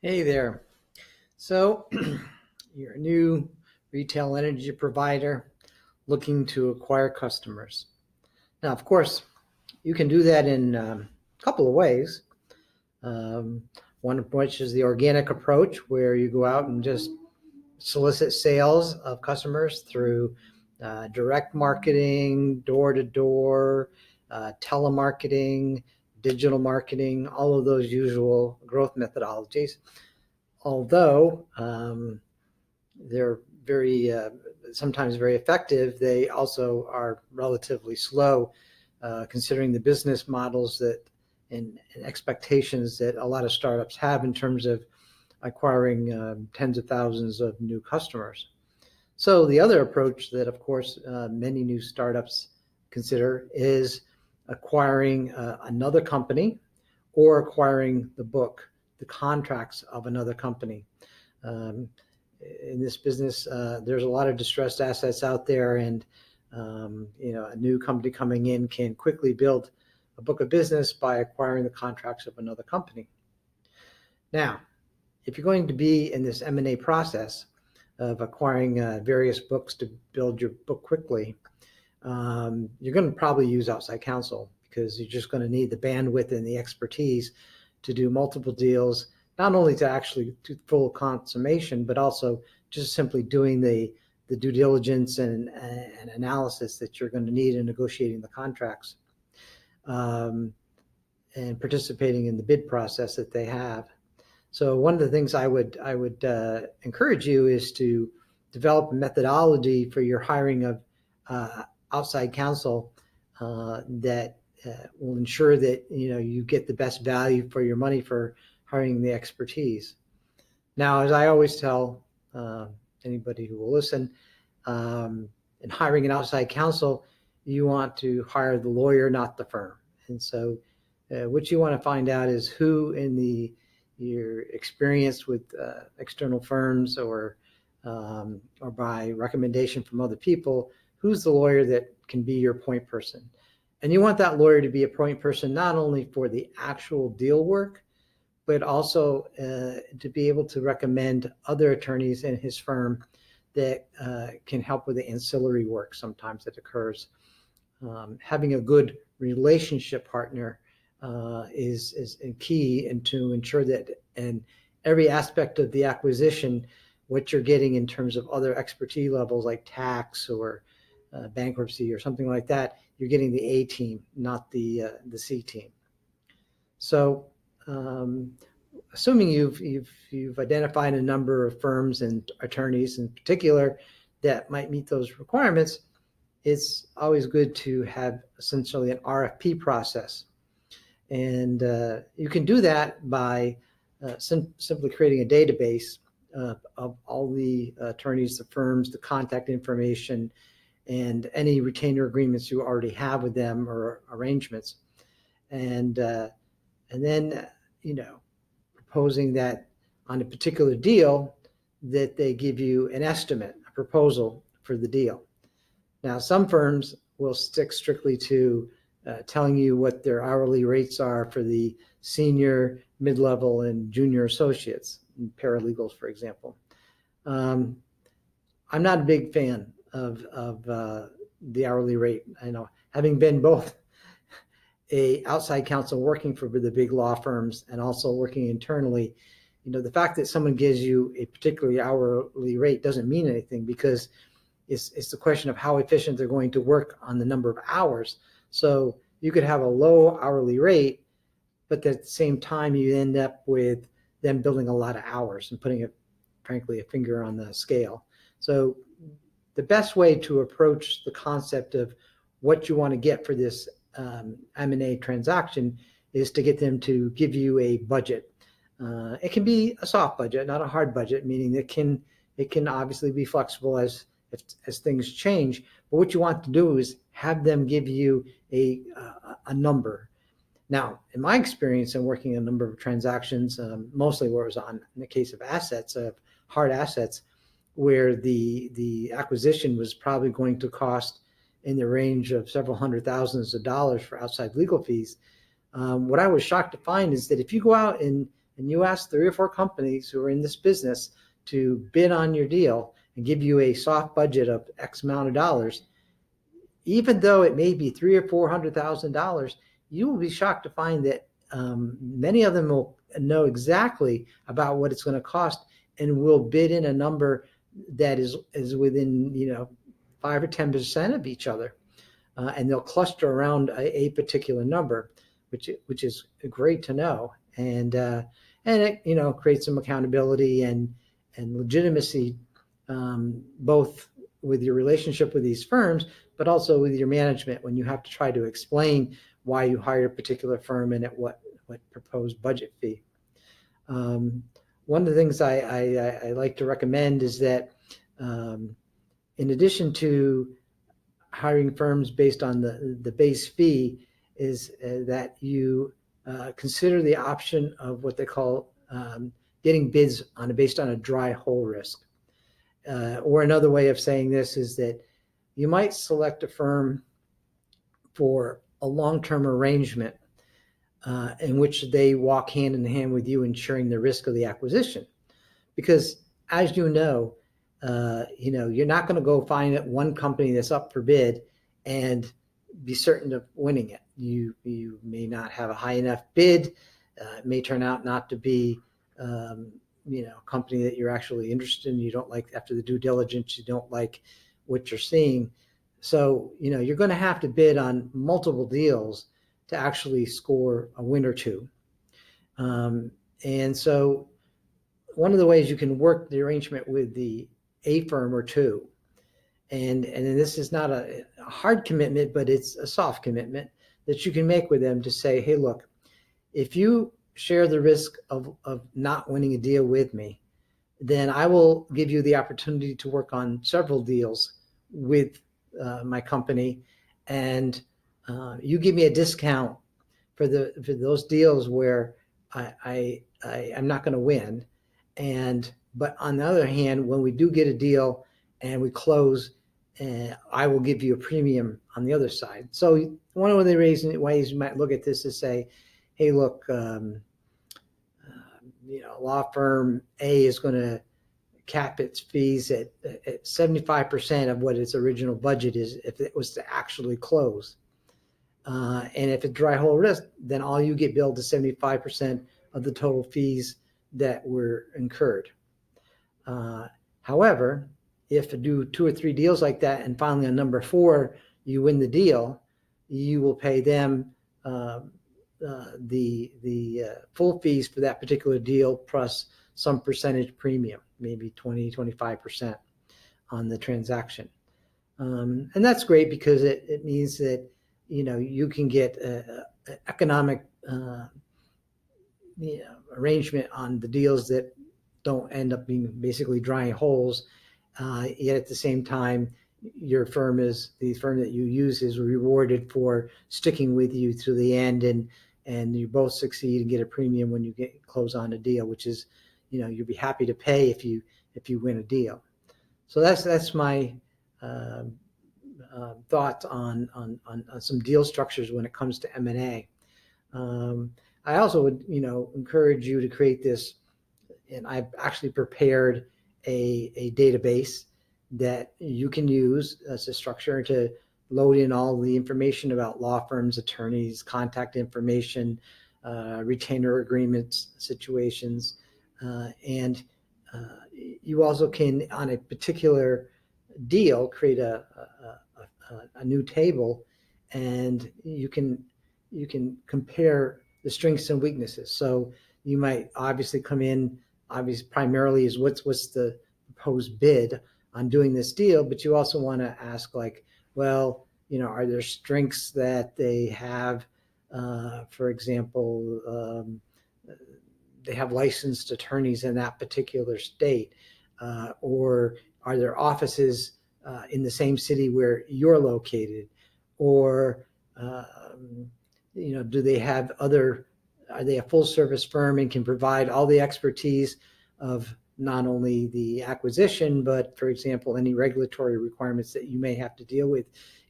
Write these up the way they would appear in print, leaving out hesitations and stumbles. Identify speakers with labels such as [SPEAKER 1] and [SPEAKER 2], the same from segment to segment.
[SPEAKER 1] Hey there. So, you're a new retail energy provider looking to acquire customers. Now, of course, you can do that in a couple of ways. Um, One of which is the organic approach, where you go out and just solicit sales of customers through direct marketing, door to door, telemarketing, digital marketing, all of those usual growth methodologies. Although they're very sometimes very effective, they also are relatively slow, considering the business models that and expectations that a lot of startups have in terms of acquiring tens of thousands of new customers. So the other approach that, of course, many new startups consider is acquiring another company or acquiring the contracts of another company. Um, in this business, there's a lot of distressed assets out there, and a new company coming in can quickly build a book of business by acquiring the contracts of another company. Now, if you're going to be in this M&A process of acquiring various books to build your book quickly, you're going to probably use outside counsel because you're just going to need the bandwidth and the expertise to do multiple deals, not only to actually do full consummation, but also just simply doing the due diligence and analysis that you're going to need in negotiating the contracts, um, and participating in the bid process that they have. So one of the things I would encourage you is to develop a methodology for your hiring of outside counsel that will ensure that you get the best value for your money for hiring the expertise. Now, as I always tell anybody who will listen, in hiring an outside counsel, you want to hire the lawyer, not the firm. And so, what you want to find out is who in your experience with external firms or by recommendation from other people, who's the lawyer that can be your point person. And you want that lawyer to be a point person not only for the actual deal work, but also to be able to recommend other attorneys in his firm that can help with the ancillary work sometimes that occurs. Having a good relationship partner is key, and to ensure that in every aspect of the acquisition, what you're getting in terms of other expertise levels like tax or bankruptcy or something like that, you're getting the A team, not the C team. So, assuming you've identified a number of firms and attorneys in particular that might meet those requirements, it's always good to have essentially an RFP process. And you can do that by simply creating a database of all the attorneys, the firms, the contact information, and any retainer agreements you already have with them or arrangements. And then, proposing that on a particular deal, that they give you an estimate, a proposal for the deal. Now, some firms will stick strictly to telling you what their hourly rates are for the senior, mid-level, and junior associates, paralegals, for example. I'm not a big fan of the hourly rate. I know, having been both a outside counsel working for the big law firms and also working internally, the fact that someone gives you a particularly hourly rate doesn't mean anything, because it's the question of how efficient they're going to work on the number of hours. So you could have a low hourly rate, but at the same time, you end up with them building a lot of hours and putting, frankly, a finger on the scale. So the best way to approach the concept of what you want to get for this M&A transaction is to get them to give you a budget. It can be a soft budget, not a hard budget, meaning it can obviously be flexible as things change. But what you want to do is have them give you a number. Now, in my experience in working a number of transactions, mostly where it was in the case of assets, of hard assets, where the acquisition was probably going to cost in the range of several hundred thousands of dollars for outside legal fees. What I was shocked to find is that if you go out and and you ask 3 or 4 companies who are in this business to bid on your deal and give you a soft budget of X amount of dollars, even though it may be $300,000 or $400,000, you will be shocked to find that many of them will know exactly about what it's going to cost and will bid in a number that is within 5 or 10% of each other, and they'll cluster around a particular number, which is great to know, and it creates some accountability and legitimacy, both with your relationship with these firms, but also with your management when you have to try to explain why you hired a particular firm and at what proposed budget fee. One of the things I like to recommend is that in addition to hiring firms based on the base fee, is that you consider the option of what they call getting bids based on a dry hole risk. Or another way of saying this is that you might select a firm for a long-term arrangement in which they walk hand in hand with you, ensuring the risk of the acquisition. Because as you know, you're not going to go find one company that's up for bid and be certain of winning it. You may not have a high enough bid. It may turn out not to be a company that you're actually interested in. You don't like, after the due diligence, you don't like what you're seeing. So, you're going to have to bid on multiple deals to actually score a win or two. And so one of the ways you can work the arrangement with a firm or two, and this is not a hard commitment, but it's a soft commitment that you can make with them to say, hey, look, if you share the risk of not winning a deal with me, then I will give you the opportunity to work on several deals with my company, and you give me a discount for those deals where I'm not going to win. But on the other hand, when we do get a deal and we close, I will give you a premium on the other side. So one of the ways you might look at this is say, hey, look, law firm A is going to cap its fees at 75% of what its original budget is if it was to actually close. And if it's dry hole risk, then all you get billed is 75% of the total fees that were incurred. However, if you do 2 or 3 deals like that, and finally on number 4, you win the deal, you will pay them the full fees for that particular deal plus some percentage premium, maybe 20-25% on the transaction. And that's great because it means that you can get economic arrangement on the deals that don't end up being basically dry holes. Yet at the same time, the firm that you use is rewarded for sticking with you to the end, and you both succeed and get a premium when you close on a deal, which is, you'll be happy to pay if you win a deal. So that's my thoughts on some deal structures when it comes to M&A. I also would encourage you to create this, and I've actually prepared a database that you can use as a structure to load in all the information about law firms, attorneys, contact information, retainer agreements, situations, and you also can, on a particular deal, create a new table, and you can compare the strengths and weaknesses. So you might obviously come in, primarily is what's the proposed bid on doing this deal, but you also want to ask, like, well, are there strengths that they have? For example, they have licensed attorneys in that particular state, or are there offices in the same city where you're located, or do they have are they a full service firm and can provide all the expertise of not only the acquisition, but, for example, any regulatory requirements that you may have to deal with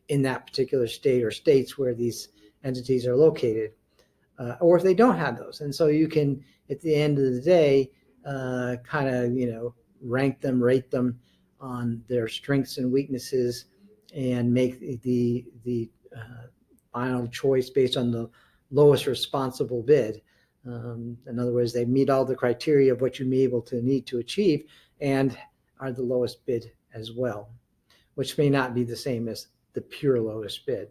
[SPEAKER 1] in that particular state or states where these entities are located. or if they don't have those. And so you can, at the end of the day, kind of, rank them, rate them on their strengths and weaknesses, and make the final choice based on the lowest responsible bid. In other words, they meet all the criteria of what you may be able to need to achieve and are the lowest bid as well, which may not be the same as the pure lowest bid.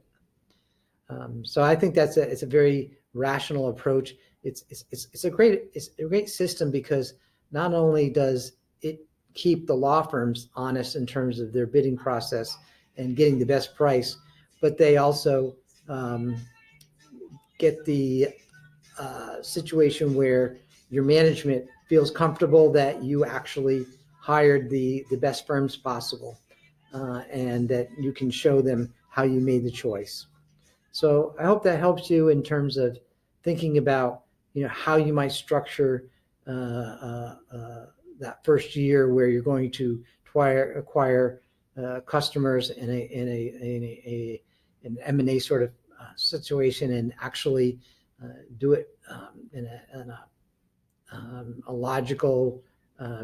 [SPEAKER 1] So I think it's a very rational approach. It's a great system, because not only does it keep the law firms honest in terms of their bidding process and getting the best price, but they also get the situation where your management feels comfortable that you actually hired the best firms possible, and that you can show them how you made the choice. So I hope that helps you in terms of thinking about, how you might structure that first year where you're going to acquire customers in an M&A sort of situation, and actually do it in a logical,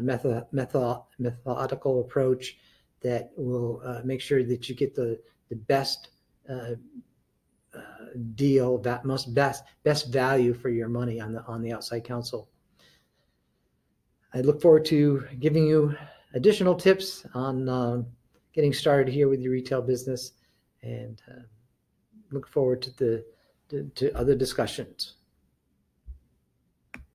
[SPEAKER 1] methodical approach that will make sure that you get the best deal, that best value for your money on the outside counsel. I look forward to giving you additional tips on getting started here with your retail business, and look forward to other discussions.